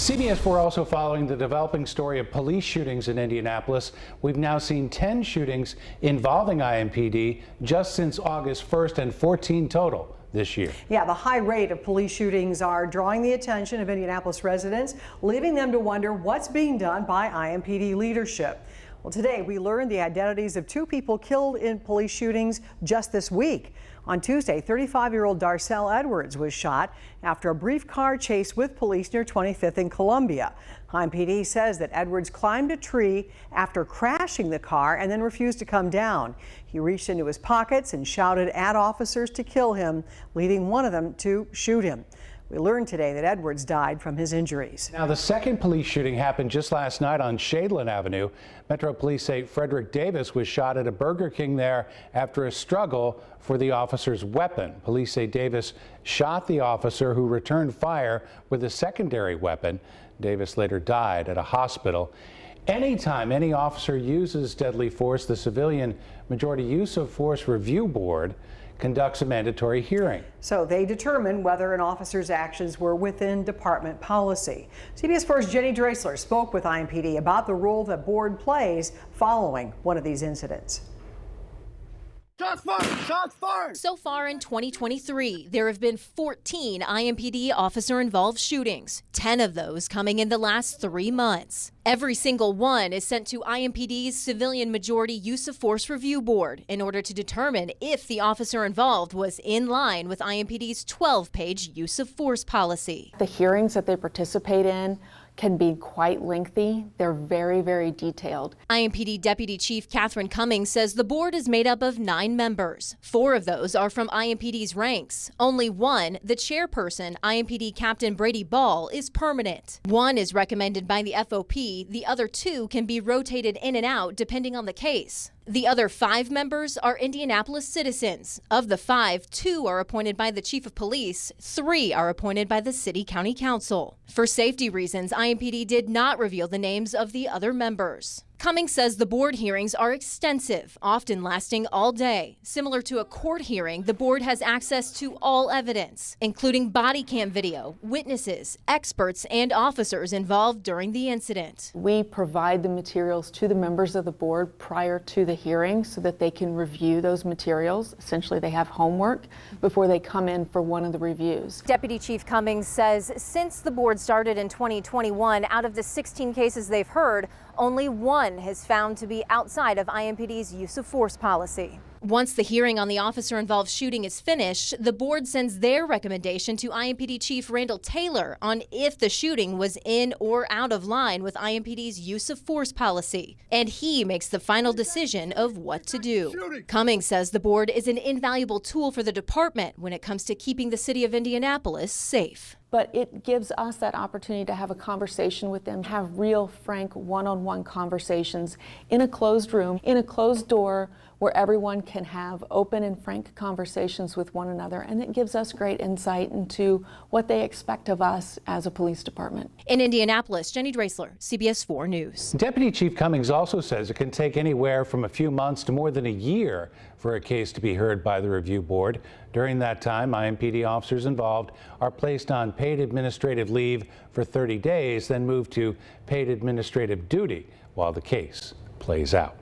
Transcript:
CBS 4 also following the developing story of police shootings in Indianapolis. We've now seen 10 shootings involving IMPD just since August 1st and 14 total this year. Yeah, the high rate of police shootings are drawing the attention of Indianapolis residents, leaving them to wonder what's being done by IMPD leadership. Well, today we learned the identities of two people killed in police shootings just this week. On Tuesday, 35-year-old Darcel Edwards was shot after a brief car chase with police near 25th and Columbia. IMPD says that Edwards climbed a tree after crashing the car and then refused to come down. He reached into his pockets and shouted at officers to kill him, leading one of them to shoot him. We learned today that Edwards died from his injuries. Now, the second police shooting happened just last night on Shadeland Avenue. Metro Police say Frederick Davis was shot at a Burger King there after a struggle for the officer's weapon. Police say Davis shot the officer, who returned fire with a secondary weapon. Davis later died at a hospital. Anytime any officer uses deadly force, the Civilian Majority Use of Force Review Board conducts a mandatory hearing. So they determine whether an officer's actions were within department policy. CBS 4's Jenny Drasler spoke with IMPD about the role the board plays following one of these incidents. Shots fired! Shots fired! So far in 2023, there have been 14 IMPD officer-involved shootings, 10 of those coming in the last 3 months. Every single one is sent to IMPD's Civilian Majority Use of Force Review Board in order to determine if the officer involved was in line with IMPD's 12-page use of force policy. The hearings that they participate in can be quite lengthy. They're very, very detailed. IMPD Deputy Chief Catherine Cummings says the board is made up of 9 members. 4 of those are from IMPD's ranks. Only one, the chairperson, IMPD Captain Brady Ball, is permanent. One is recommended by the FOP. The other 2 can be rotated in and out depending on the case. The other 5 members are Indianapolis citizens. Of the 5, 2 are appointed by the Chief of Police, 3 are appointed by the City County Council. For safety reasons, IMPD did not reveal the names of the other members. Cummings says the board hearings are extensive, often lasting all day. Similar to a court hearing, the board has access to all evidence, including body cam video, witnesses, experts, and officers involved during the incident. We provide the materials to the members of the board prior to the hearing so that they can review those materials. Essentially, they have homework before they come in for one of the reviews. Deputy Chief Cummings says since the board started in 2021, out of the 16 cases they've heard, only 1 has found to be outside of IMPD's use of force policy. Once the hearing on the officer-involved shooting is finished, the board sends their recommendation to IMPD Chief Randall Taylor on if the shooting was in or out of line with IMPD's use of force policy. And he makes the final decision of what to do. Cummings says the board is an invaluable tool for the department when it comes to keeping the city of Indianapolis safe. But it gives us that opportunity to have a conversation with them, have real, frank, one-on-one conversations in a closed room, in a closed door, where everyone can have open and frank conversations with one another. And it gives us great insight into what they expect of us as a police department. In Indianapolis, Jenny Drasler, CBS 4 News. Deputy Chief Cummings also says it can take anywhere from a few months to more than a year for a case to be heard by the review board. During that time, IMPD officers involved are placed on paid administrative leave for 30 days, then moved to paid administrative duty while the case plays out.